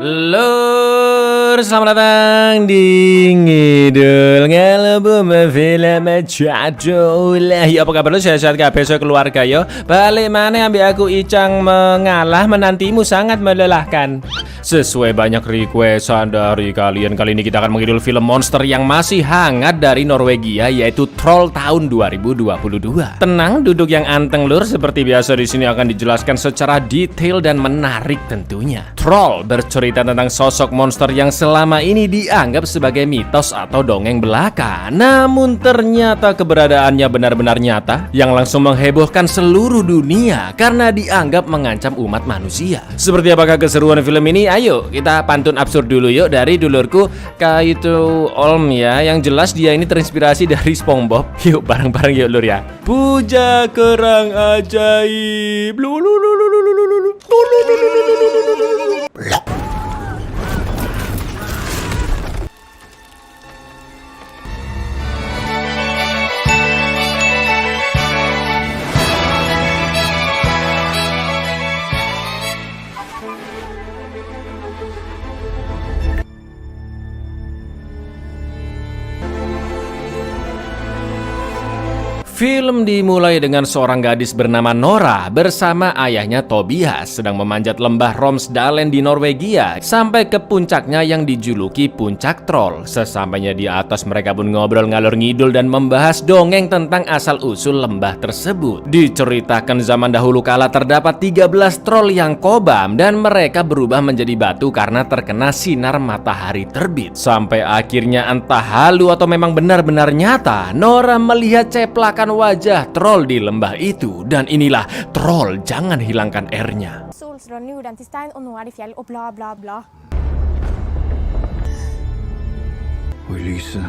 Lur, selamat datang di Ngidul Ngelebum Film Jadul. Ya apa kabar lu, sehat-sehat kabeh keluarga yo. Balik mana ambil aku Icang mengalah menantimu sangat melelahkan. Sesuai banyak requestan dari kalian, kali ini kita akan mengidul film monster yang masih hangat dari Norwegia, yaitu Troll tahun 2022. Tenang, duduk yang anteng lur, seperti biasa di sini akan dijelaskan secara detail dan menarik tentunya. Troll bercerita tentang sosok monster yang selama ini dianggap sebagai mitos atau dongeng belaka. Namun ternyata keberadaannya benar-benar nyata, yang langsung menghebohkan seluruh dunia karena dianggap mengancam umat manusia. Seperti apakah keseruan film ini? Ayo kita pantun absurd dulu yuk dari dulurku Kaitu Olm ya. Yang jelas dia ini terinspirasi dari SpongeBob. Yuk bareng-bareng yuk lur ya. Puja kerang ajaib. Film dimulai dengan seorang gadis bernama Nora bersama ayahnya Tobias sedang memanjat lembah Romsdalen di Norwegia sampai ke puncaknya yang dijuluki Puncak Troll. Sesampainya di atas, mereka pun ngobrol ngalor ngidul dan membahas dongeng tentang asal-usul lembah tersebut. Diceritakan zaman dahulu kala terdapat 13 troll yang kobam dan mereka berubah menjadi batu karena terkena sinar matahari terbit. Sampai akhirnya entah halu atau memang benar-benar nyata, Nora melihat ceplakan wajah troll di lembah itu, dan inilah troll, jangan hilangkan R-nya. Solstrålen gjorde den til stein, og nå er det fjell, og bla bla bla. Og i lyset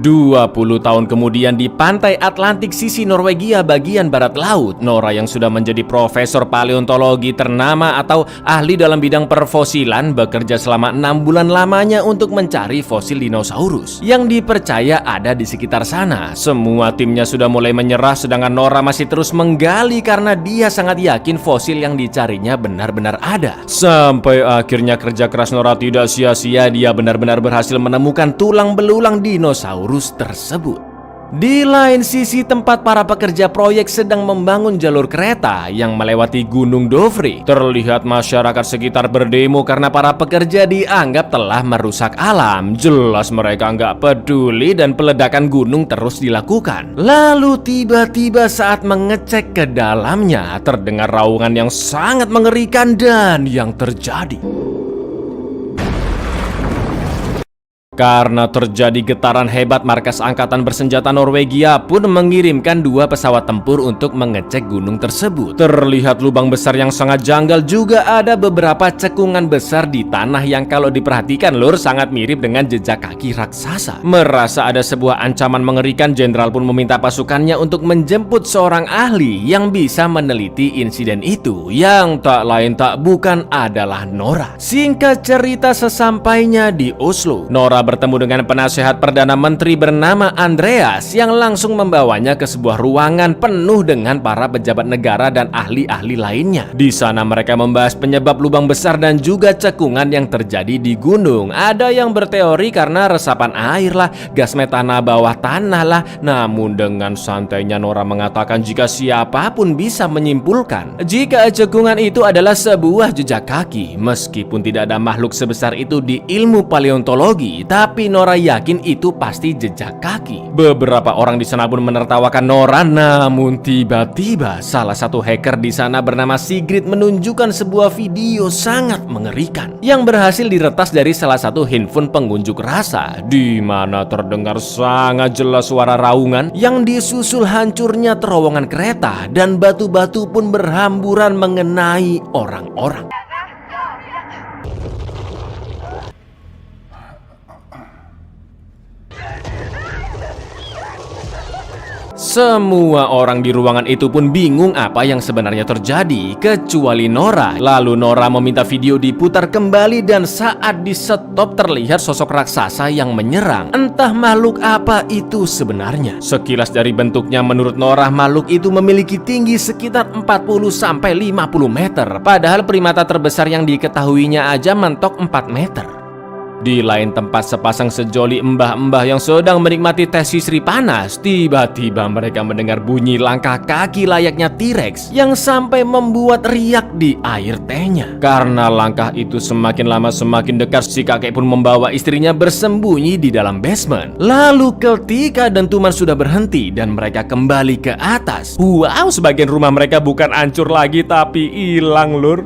20 tahun kemudian di pantai Atlantik sisi Norwegia bagian barat laut, Nora yang sudah menjadi profesor paleontologi ternama atau ahli dalam bidang perfosilan bekerja selama 6 bulan lamanya untuk mencari fosil dinosaurus yang dipercaya ada di sekitar sana. Semua timnya sudah mulai menyerah, sedangkan Nora masih terus menggali karena dia sangat yakin fosil yang dicarinya benar-benar ada. Sampai akhirnya kerja keras Nora tidak sia-sia, dia benar-benar berhasil menemukan tulang belulang dinosaurus tersebut. Di lain sisi, tempat para pekerja proyek sedang membangun jalur kereta yang melewati Gunung Dovre, terlihat masyarakat sekitar berdemo karena para pekerja dianggap telah merusak alam. Jelas mereka nggak peduli dan peledakan gunung terus dilakukan. Lalu tiba-tiba saat mengecek ke dalamnya, terdengar raungan yang sangat mengerikan dan yang terjadi karena terjadi getaran hebat, markas angkatan bersenjata Norwegia pun mengirimkan 2 pesawat tempur untuk mengecek gunung tersebut. Terlihat lubang besar yang sangat janggal, juga ada beberapa cekungan besar di tanah yang kalau diperhatikan lur sangat mirip dengan jejak kaki raksasa. Merasa ada sebuah ancaman mengerikan, jenderal pun meminta pasukannya untuk menjemput seorang ahli yang bisa meneliti insiden itu, yang tak lain tak bukan adalah Nora. Singkat cerita, sesampainya di Oslo, Nora bertemu dengan penasehat Perdana Menteri bernama Andreas yang langsung membawanya ke sebuah ruangan penuh dengan para pejabat negara dan ahli-ahli lainnya. Di sana mereka membahas penyebab lubang besar dan juga cekungan yang terjadi di gunung. Ada yang berteori karena resapan air lah, gas metana bawah tanah lah. Namun dengan santainya Nora mengatakan jika siapapun bisa menyimpulkan jika cekungan itu adalah sebuah jejak kaki. Meskipun tidak ada makhluk sebesar itu di ilmu paleontologi, tapi Nora yakin itu pasti jejak kaki. Beberapa orang di sana pun menertawakan Nora, namun tiba-tiba salah satu hacker di sana bernama Sigrid menunjukkan sebuah video sangat mengerikan yang berhasil diretas dari salah satu handphone pengunjuk rasa, di mana terdengar sangat jelas suara raungan yang disusul hancurnya terowongan kereta dan batu-batu pun berhamburan mengenai orang-orang. Semua orang di ruangan itu pun bingung apa yang sebenarnya terjadi, kecuali Nora. Lalu Nora meminta video diputar kembali dan saat di stop terlihat sosok raksasa yang menyerang. Entah makhluk apa itu sebenarnya. Sekilas dari bentuknya menurut Nora makhluk itu memiliki tinggi sekitar 40-50 meter. Padahal primata terbesar yang diketahuinya aja mentok 4 meter. Di lain tempat sepasang sejoli mbah-mbah yang sedang menikmati teh sisri panas, tiba-tiba mereka mendengar bunyi langkah kaki layaknya T-Rex yang sampai membuat riak di air tehnya. Karena langkah itu semakin lama semakin dekat, si kakek pun membawa istrinya bersembunyi di dalam basement. Lalu ketika dentuman sudah berhenti dan mereka kembali ke atas, wow, sebagian rumah mereka bukan hancur lagi tapi hilang, lur.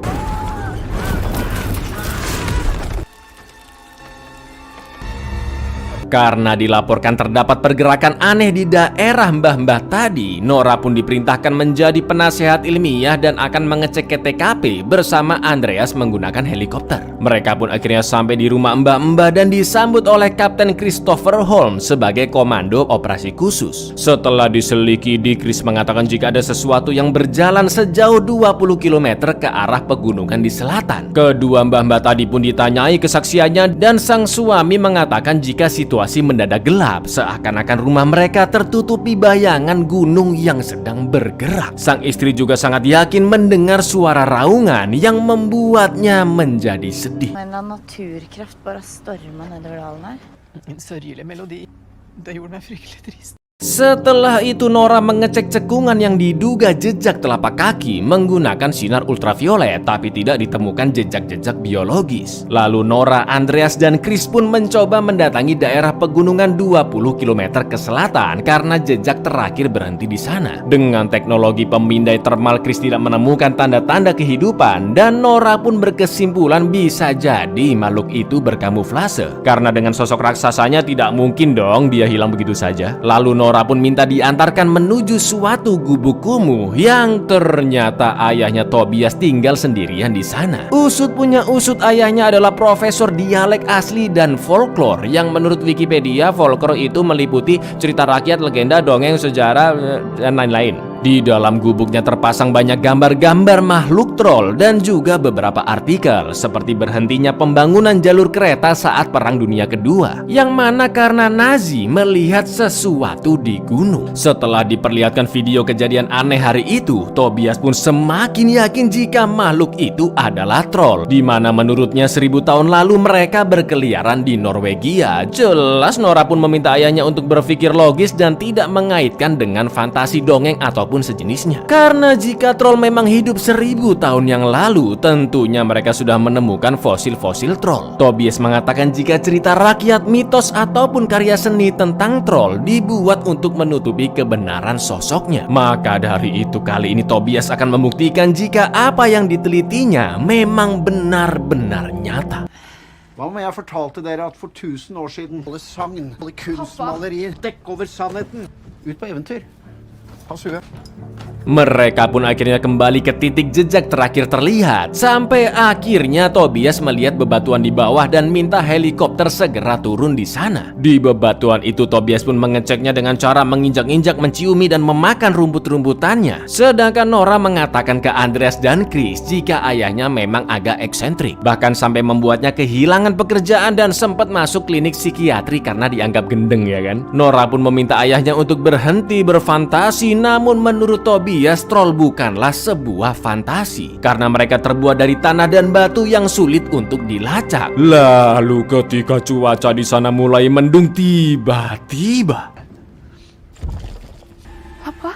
Karena dilaporkan terdapat pergerakan aneh di daerah mbah-mbah tadi, Nora pun diperintahkan menjadi penasehat ilmiah dan akan mengecek ke TKP bersama Andreas menggunakan helikopter. Mereka pun akhirnya sampai di rumah mbah-mbah dan disambut oleh Kapten Christopher Holmes sebagai komando operasi khusus. Setelah diselidiki, Chris mengatakan jika ada sesuatu yang berjalan sejauh 20 km ke arah pegunungan di selatan. Kedua mbah-mbah tadi pun ditanyai kesaksiannya dan sang suami mengatakan jika situasi mendadak gelap, seakan-akan rumah mereka tertutupi bayangan gunung yang sedang bergerak. Sang istri juga sangat yakin mendengar suara raungan yang membuatnya menjadi sedih. En naturkraft bara storma nedover dalen her. En sørgelig melodi. Det gjorde meg fryktelig trist. Setelah itu Nora mengecek cekungan yang diduga jejak telapak kaki menggunakan sinar ultraviolet, tapi tidak ditemukan jejak-jejak biologis. Lalu Nora, Andreas, dan Chris pun mencoba mendatangi daerah pegunungan 20 km ke selatan karena jejak terakhir berhenti di sana. Dengan teknologi pemindai termal, Chris tidak menemukan tanda-tanda kehidupan dan Nora pun berkesimpulan bisa jadi makhluk itu berkamuflase. Karena dengan sosok raksasanya tidak mungkin dong dia hilang begitu saja. Lalu Nora pun minta diantarkan menuju suatu gubuk kumuh yang ternyata ayahnya Tobias tinggal sendirian di sana. Usut punya usut, ayahnya adalah profesor dialek asli dan folklore yang menurut Wikipedia folklore itu meliputi cerita rakyat, legenda, dongeng, sejarah, dan lain-lain. Di dalam gubuknya terpasang banyak gambar-gambar makhluk troll dan juga beberapa artikel seperti berhentinya pembangunan jalur kereta saat Perang Dunia Kedua, yang mana karena Nazi melihat sesuatu di gunung. Setelah diperlihatkan video kejadian aneh hari itu, Tobias pun semakin yakin jika makhluk itu adalah troll, di mana menurutnya 1000 tahun lalu mereka berkeliaran di Norwegia. Jelas Nora pun meminta ayahnya untuk berpikir logis dan tidak mengaitkan dengan fantasi dongeng ataupun sejenisnya. Karena jika troll memang hidup 1000 tahun yang lalu, tentunya mereka sudah menemukan fosil-fosil troll. Tobias mengatakan jika cerita rakyat, mitos ataupun karya seni tentang troll dibuat untuk menutupi kebenaran sosoknya. Maka dari itu kali ini Tobias akan membuktikan jika apa yang ditelitinya memang benar-benar nyata. Hva om jeg fortalte dere at for 1000 år siden alle sagn, alle kunstmalerier dekk over sannheten? Ut på eventyr. Mereka pun akhirnya kembali ke titik jejak terakhir terlihat. Sampai akhirnya Tobias melihat bebatuan di bawah dan minta helikopter segera turun di sana. Di bebatuan itu Tobias pun mengeceknya dengan cara menginjak-injak, menciumi dan memakan rumput-rumputannya. Sedangkan Nora mengatakan ke Andreas dan Chris jika ayahnya memang agak eksentrik, bahkan sampai membuatnya kehilangan pekerjaan dan sempat masuk klinik psikiatri karena dianggap gendeng, ya kan. Nora pun meminta ayahnya untuk berhenti berfantasi, namun menurut Tobias, troll bukanlah sebuah fantasi karena mereka terbuat dari tanah dan batu yang sulit untuk dilacak. Lalu ketika cuaca di sana mulai mendung, tiba-tiba Pappa?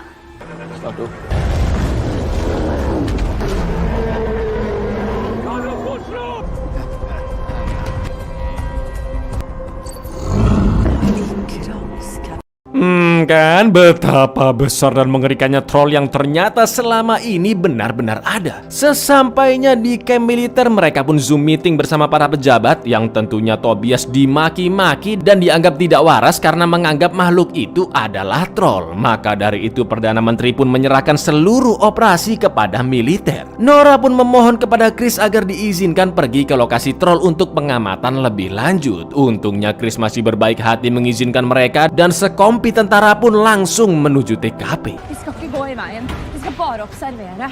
Kan betapa besar dan mengerikannya troll yang ternyata selama ini benar-benar ada. Sesampainya di camp militer, mereka pun zoom meeting bersama para pejabat yang tentunya Tobias dimaki-maki dan dianggap tidak waras karena menganggap makhluk itu adalah troll. Maka dari itu Perdana Menteri pun menyerahkan seluruh operasi kepada militer. Nora pun memohon kepada Chris agar diizinkan pergi ke lokasi troll untuk pengamatan lebih lanjut. Untungnya Chris masih berbaik hati mengizinkan mereka dan sekompi tentara Nora pun langsung menuju TKP. Vi skal ikke gå i veien. Vi skal bare observere.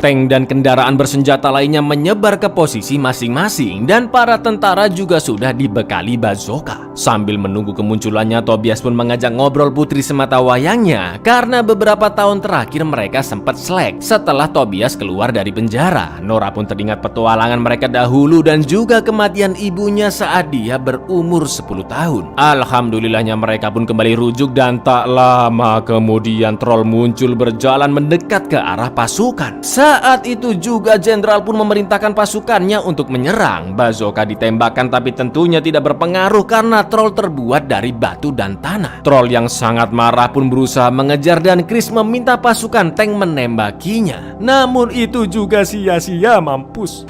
Tank dan kendaraan bersenjata lainnya menyebar ke posisi masing-masing dan para tentara juga sudah dibekali bazooka. Sambil menunggu kemunculannya, Tobias pun mengajak ngobrol putri semata wayangnya karena beberapa tahun terakhir mereka sempat slack setelah Tobias keluar dari penjara. Nora pun teringat petualangan mereka dahulu dan juga kematian ibunya saat dia berumur 10 tahun. Alhamdulillahnya mereka pun kembali rujuk dan tak lama kemudian troll muncul berjalan mendekat ke arah pasukan. Saat itu juga jenderal pun memerintahkan pasukannya untuk menyerang. Bazooka ditembakkan tapi tentunya tidak berpengaruh karena troll terbuat dari batu dan tanah. Troll yang sangat marah pun berusaha mengejar dan Chris meminta pasukan tank menembakinya. Namun itu juga sia-sia, mampus.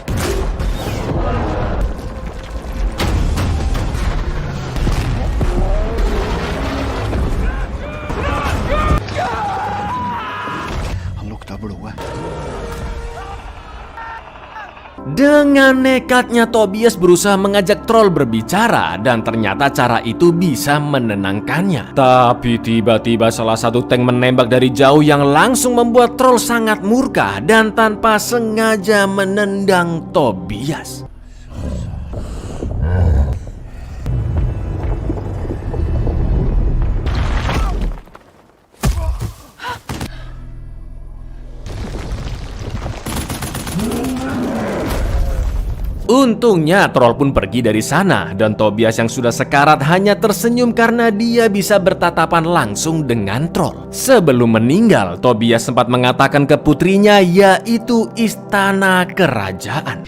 Han lukta blodet. Dengan nekatnya Tobias berusaha mengajak troll berbicara dan ternyata cara itu bisa menenangkannya. Tapi tiba-tiba salah satu tank menembak dari jauh yang langsung membuat troll sangat murka dan tanpa sengaja menendang Tobias. Untungnya troll pun pergi dari sana dan Tobias yang sudah sekarat hanya tersenyum karena dia bisa bertatapan langsung dengan troll. Sebelum meninggal, Tobias sempat mengatakan ke putrinya yaitu istana kerajaan.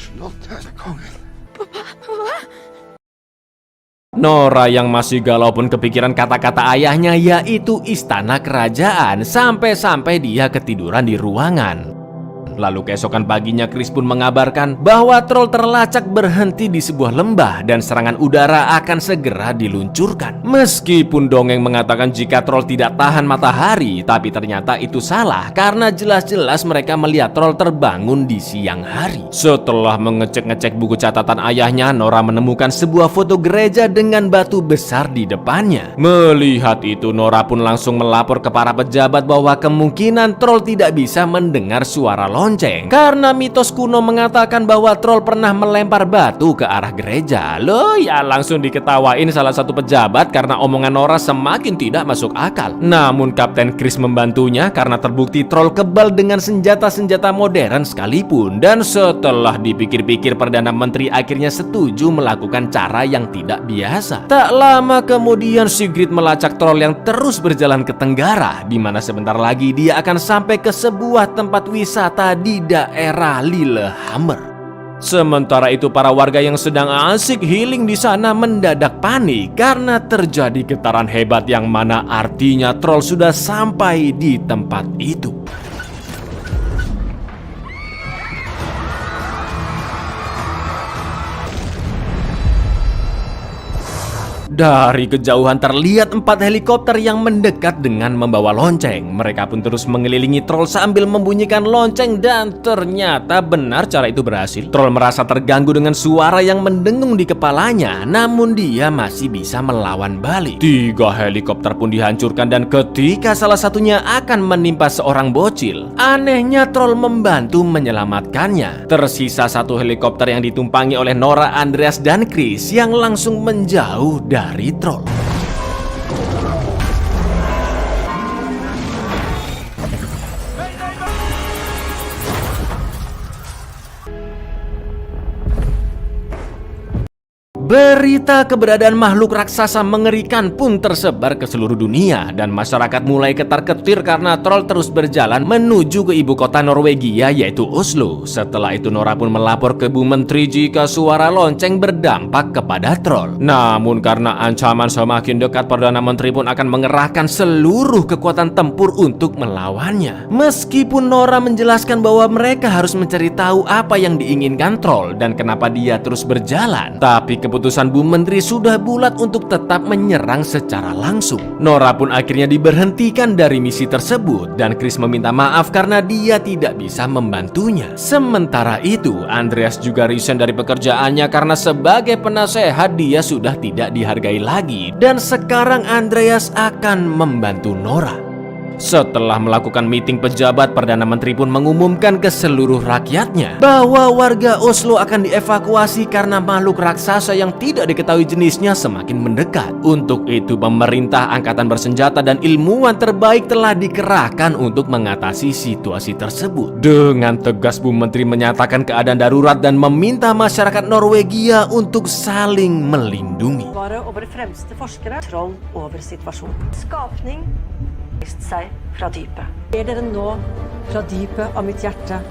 Nora yang masih galau pun kepikiran kata-kata ayahnya yaitu istana kerajaan sampai-sampai dia ketiduran di ruangan. Lalu keesokan paginya Chris pun mengabarkan bahwa troll terlacak berhenti di sebuah lembah dan serangan udara akan segera diluncurkan. Meskipun dongeng mengatakan jika troll tidak tahan matahari, tapi ternyata itu salah karena jelas-jelas mereka melihat troll terbangun di siang hari. Setelah mengecek-ngecek buku catatan ayahnya, Nora menemukan sebuah foto gereja dengan batu besar di depannya. Melihat itu, Nora pun langsung melapor ke para pejabat bahwa kemungkinan troll tidak bisa mendengar suara lonceng karena mitos kuno mengatakan bahwa troll pernah melempar batu ke arah gereja. Loh ya, langsung diketawain salah satu pejabat karena omongan Nora semakin tidak masuk akal. Namun Kapten Chris membantunya karena terbukti troll kebal dengan senjata-senjata modern sekalipun. Dan setelah dipikir-pikir, Perdana Menteri akhirnya setuju melakukan cara yang tidak biasa. Tak lama kemudian Sigrid melacak troll yang terus berjalan ke tenggara, di mana sebentar lagi dia akan sampai ke sebuah tempat wisata di daerah Lillehammer. Sementara itu para warga yang sedang asik healing di sana mendadak panik karena terjadi getaran hebat yang mana artinya troll sudah sampai di tempat itu. Dari kejauhan terlihat 4 helikopter yang mendekat dengan membawa lonceng. Mereka pun terus mengelilingi troll sambil membunyikan lonceng dan ternyata benar cara itu berhasil. Troll merasa terganggu dengan suara yang mendengung di kepalanya, namun dia masih bisa melawan balik. 3 helikopter pun dihancurkan dan ketika salah satunya akan menimpa seorang bocil, anehnya troll membantu menyelamatkannya. Tersisa 1 helikopter yang ditumpangi oleh Nora, Andreas, dan Chris yang langsung menjauh dari troll. Berita keberadaan makhluk raksasa mengerikan pun tersebar ke seluruh dunia dan masyarakat mulai ketar-ketir karena troll terus berjalan menuju ke ibu kota Norwegia yaitu Oslo. Setelah itu Nora pun melapor ke Bu Menteri jika suara lonceng berdampak kepada troll. Namun karena ancaman semakin dekat, Perdana Menteri pun akan mengerahkan seluruh kekuatan tempur untuk melawannya. Meskipun Nora menjelaskan bahwa mereka harus mencari tahu apa yang diinginkan troll dan kenapa dia terus berjalan, tapi keputusan keputusan Bu Menteri sudah bulat untuk tetap menyerang secara langsung. Nora pun akhirnya diberhentikan dari misi tersebut dan Chris meminta maaf karena dia tidak bisa membantunya. Sementara itu, Andreas juga resign dari pekerjaannya karena sebagai penasehat dia sudah tidak dihargai lagi dan sekarang Andreas akan membantu Nora. Setelah melakukan meeting pejabat, Perdana Menteri pun mengumumkan ke seluruh rakyatnya bahwa warga Oslo akan dievakuasi karena makhluk raksasa yang tidak diketahui jenisnya semakin mendekat. Untuk itu, pemerintah, angkatan bersenjata, dan ilmuwan terbaik telah dikerahkan untuk mengatasi situasi tersebut. Dengan tegas, Bu Menteri menyatakan keadaan darurat dan meminta masyarakat Norwegia untuk saling melindungi. Over fremste forskere, kontroll over situasjonen. Skapning seg fra dypet. Ber dere nå fra dypet av mitt hjerte.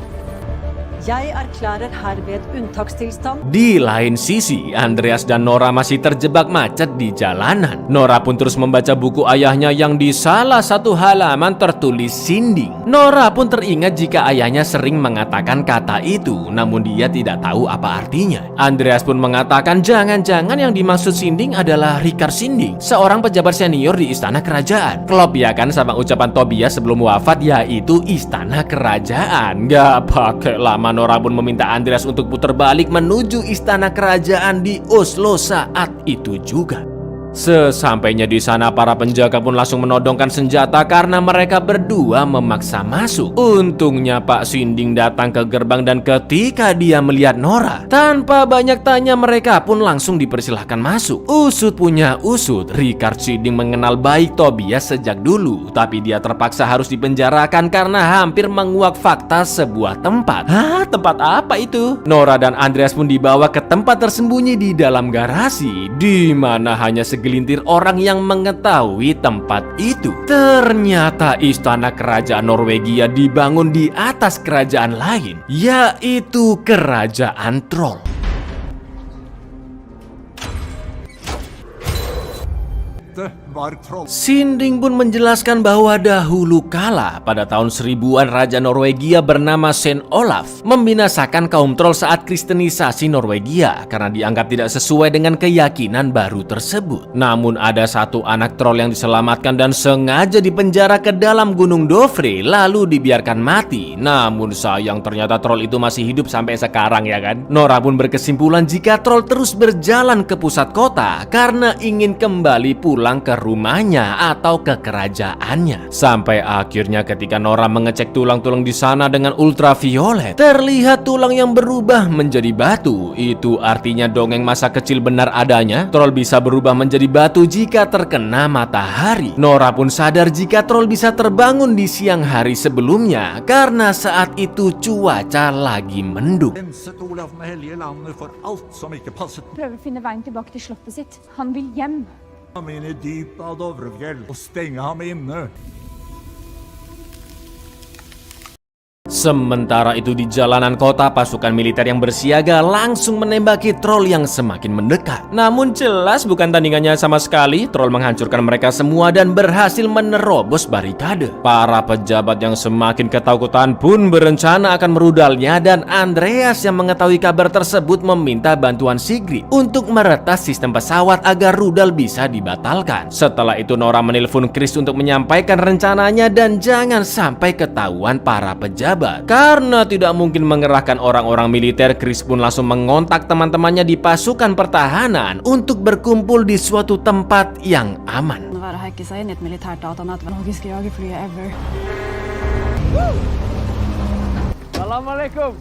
Jeg erklærer herved unntakstilstand. Di lain sisi, Andreas dan Nora masih terjebak macet di jalanan. Nora pun terus membaca buku ayahnya yang di salah satu halaman tertulis Sinding. Nora pun teringat jika ayahnya sering mengatakan kata itu, namun dia tidak tahu apa artinya. Andreas pun mengatakan jangan-jangan yang dimaksud Sinding adalah Rikard Sinding, seorang pejabat senior di istana kerajaan. Klop ya kan sama ucapan Tobias sebelum wafat, yaitu istana kerajaan. Gak pakai lama Nora pun meminta Andreas untuk putar balik menuju istana kerajaan di Oslo saat itu juga. Sesampainya di sana, para penjaga pun langsung menodongkan senjata karena mereka berdua memaksa masuk. Untungnya Pak Sinding datang ke gerbang dan ketika dia melihat Nora, tanpa banyak tanya mereka pun langsung dipersilahkan masuk. Usut punya usut, Rikard Sinding mengenal baik Tobias sejak dulu, tapi dia terpaksa harus dipenjarakan karena hampir menguak fakta sebuah tempat. Hah? Tempat apa itu? Nora dan Andreas pun dibawa ke tempat tersembunyi di dalam garasi, di mana hanya segelintir orang yang mengetahui tempat itu. Ternyata istana kerajaan Norwegia dibangun di atas kerajaan lain, yaitu kerajaan troll. Sinding pun menjelaskan bahwa dahulu kala pada tahun 1000-an Raja Norwegia bernama Saint Olaf membinasakan kaum troll saat kristenisasi Norwegia karena dianggap tidak sesuai dengan keyakinan baru tersebut. Namun ada satu anak troll yang diselamatkan dan sengaja dipenjara ke dalam Gunung Dovre lalu dibiarkan mati. Namun sayang ternyata troll itu masih hidup sampai sekarang ya kan. Nora pun berkesimpulan jika troll terus berjalan ke pusat kota karena ingin kembali pulang ke rumahnya atau ke kerajaannya. Sampai akhirnya ketika Nora mengecek tulang-tulang di sana dengan ultraviolet, terlihat tulang yang berubah menjadi batu. Itu artinya dongeng masa kecil benar adanya. Troll bisa berubah menjadi batu jika terkena matahari. Nora pun sadar jika troll bisa terbangun di siang hari sebelumnya karena saat itu cuaca lagi mendung. Prøver å finne veien tilbake til slottet sitt. Han vil hjem. Ham inn i dypet av Dovrefjell og stenge ham inne. Sementara itu di jalanan kota, pasukan militer yang bersiaga langsung menembaki troll yang semakin mendekat. Namun jelas bukan tandingannya sama sekali. Troll menghancurkan mereka semua dan berhasil menerobos barikade. Para pejabat yang semakin ketakutan pun berencana akan merudalnya dan Andreas yang mengetahui kabar tersebut meminta bantuan Sigrid untuk meretas sistem pesawat agar rudal bisa dibatalkan. Setelah itu Nora menelpon Chris untuk menyampaikan rencananya dan jangan sampai ketahuan para pejabat. Karena tidak mungkin mengerahkan orang-orang militer, Chris pun langsung mengontak teman-temannya di pasukan pertahanan untuk berkumpul di suatu tempat yang aman. Assalamualaikum.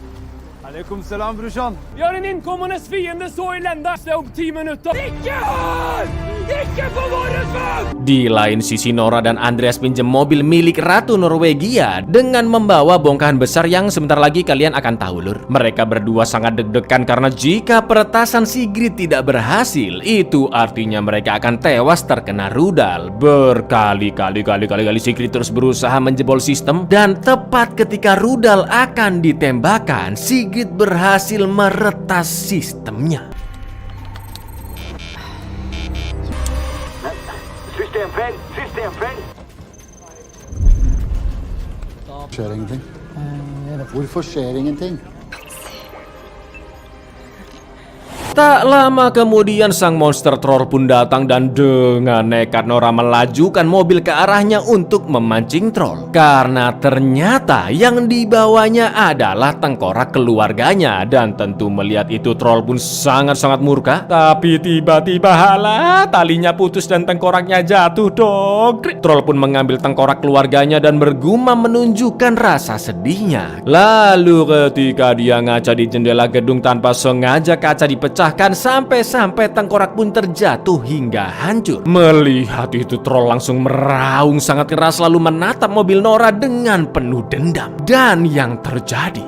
Waalaikumsalam brorsan. Vi har en inkommende fiende så elända. Det om 10 minuter. Ikke her! Ikke på våre vagn! Di lain sisi, Nora dan Andreas pinjam mobil milik Ratu Norwegia dengan membawa bongkahan besar yang sebentar lagi kalian akan tahu lur. Mereka berdua sangat deg-degan karena jika peretasan Sigrid tidak berhasil, itu artinya mereka akan tewas terkena rudal. Berkali-kali Sigrid terus berusaha menjebol sistem dan tepat ketika rudal akan ditembakkan, Sigrid berhasil meretas sistemnya. Systemfeil! Skjer ingenting? Hvorfor skjer ingenting? Tak lama kemudian sang monster troll pun datang dan dengan nekat Nora melajukan mobil ke arahnya untuk memancing troll. Karena ternyata yang dibawanya adalah tengkorak keluarganya, dan tentu melihat itu troll pun sangat-sangat murka. Tapi tiba-tiba halah, talinya putus dan tengkoraknya jatuh dong. Troll pun mengambil tengkorak keluarganya dan bergumam menunjukkan rasa sedihnya. Lalu ketika dia ngaca di jendela gedung tanpa sengaja kaca dipecah, sampai-sampai tengkorak pun terjatuh hingga hancur. Melihat itu troll langsung meraung sangat keras lalu menatap mobil Nora dengan penuh dendam. Dan yang terjadi,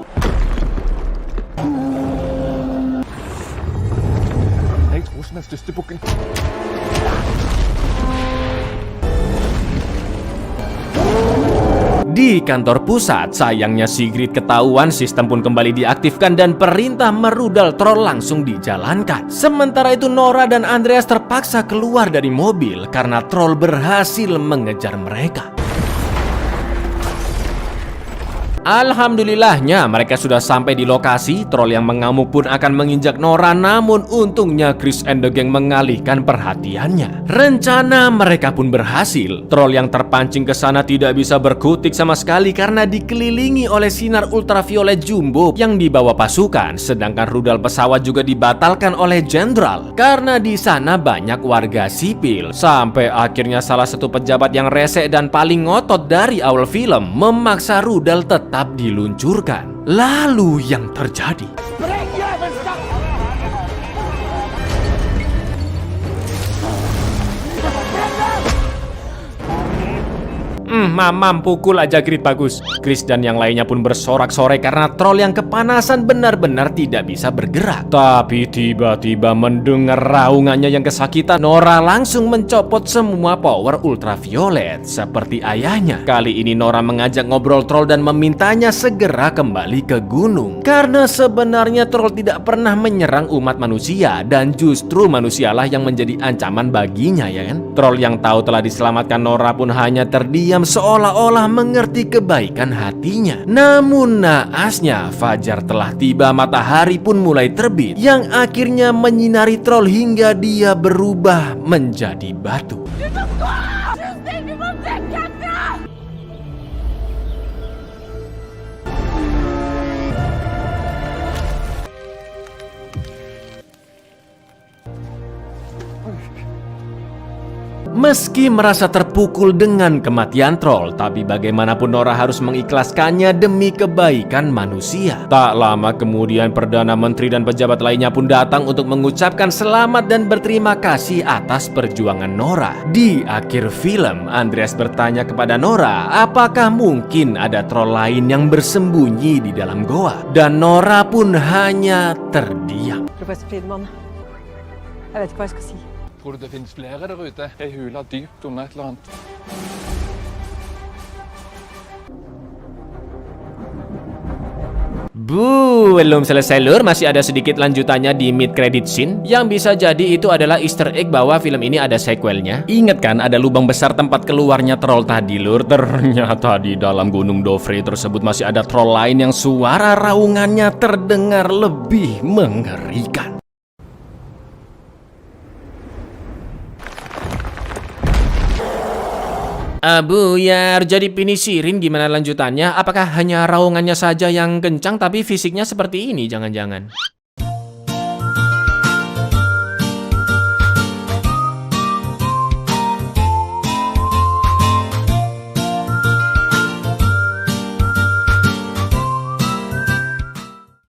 di kantor pusat, sayangnya Sigrid ketahuan, sistem pun kembali diaktifkan dan perintah merudal troll langsung dijalankan. Sementara itu Nora dan Andreas terpaksa keluar dari mobil karena troll berhasil mengejar mereka. Alhamdulillahnya mereka sudah sampai di lokasi. Troll yang mengamuk pun akan menginjak Nora, namun untungnya Chris and the Gang mengalihkan perhatiannya. Rencana mereka pun berhasil. Troll yang terpancing ke sana tidak bisa berkutik sama sekali karena dikelilingi oleh sinar ultraviolet jumbo yang dibawa pasukan. Sedangkan rudal pesawat juga dibatalkan oleh jenderal karena di sana banyak warga sipil. Sampai akhirnya salah satu pejabat yang rese dan paling ngotot dari awal film memaksa rudal tetap diluncurkan. Lalu yang terjadi, mamam pukul aja Grid, bagus. Chris dan yang lainnya pun bersorak-sorai karena troll yang kepanasan benar-benar tidak bisa bergerak. Tapi tiba-tiba mendengar raungannya yang kesakitan, Nora langsung mencopot semua power ultraviolet seperti ayahnya. Kali ini Nora mengajak ngobrol troll dan memintanya segera kembali ke gunung. Karena sebenarnya troll tidak pernah menyerang umat manusia dan justru manusialah yang menjadi ancaman baginya, ya kan? Troll yang tahu telah diselamatkan Nora pun hanya terdiam seolah-olah mengerti kebaikan hatinya. Namun naasnya fajar telah tiba, matahari pun mulai terbit yang akhirnya menyinari troll hingga dia berubah menjadi batu. Meski merasa terpukul dengan kematian troll, tapi bagaimanapun Nora harus mengikhlaskannya demi kebaikan manusia. Tak lama kemudian Perdana Menteri dan pejabat lainnya pun datang untuk mengucapkan selamat dan berterima kasih atas perjuangan Nora. Di akhir film, Andreas bertanya kepada Nora apakah mungkin ada troll lain yang bersembunyi di dalam goa. Dan Nora pun hanya terdiam. Professor Friedman, jeg vet ikke hva jeg skal si. Tror du det finnes flere der ute? Ei hula dypt under et eller annet. Belum selesai lur, masih ada sedikit lanjutannya di mid credit scene yang bisa jadi itu adalah easter egg bahwa film ini ada sequelnya. Ingat kan ada lubang besar tempat keluarnya troll tadi lur? Ternyata di dalam Gunung Dovre tersebut masih ada troll lain yang suara raungannya terdengar lebih mengerikan. Buyar, jadi Pinisirin gimana lanjutannya? Apakah hanya raungannya saja yang kencang tapi fisiknya seperti ini jangan-jangan?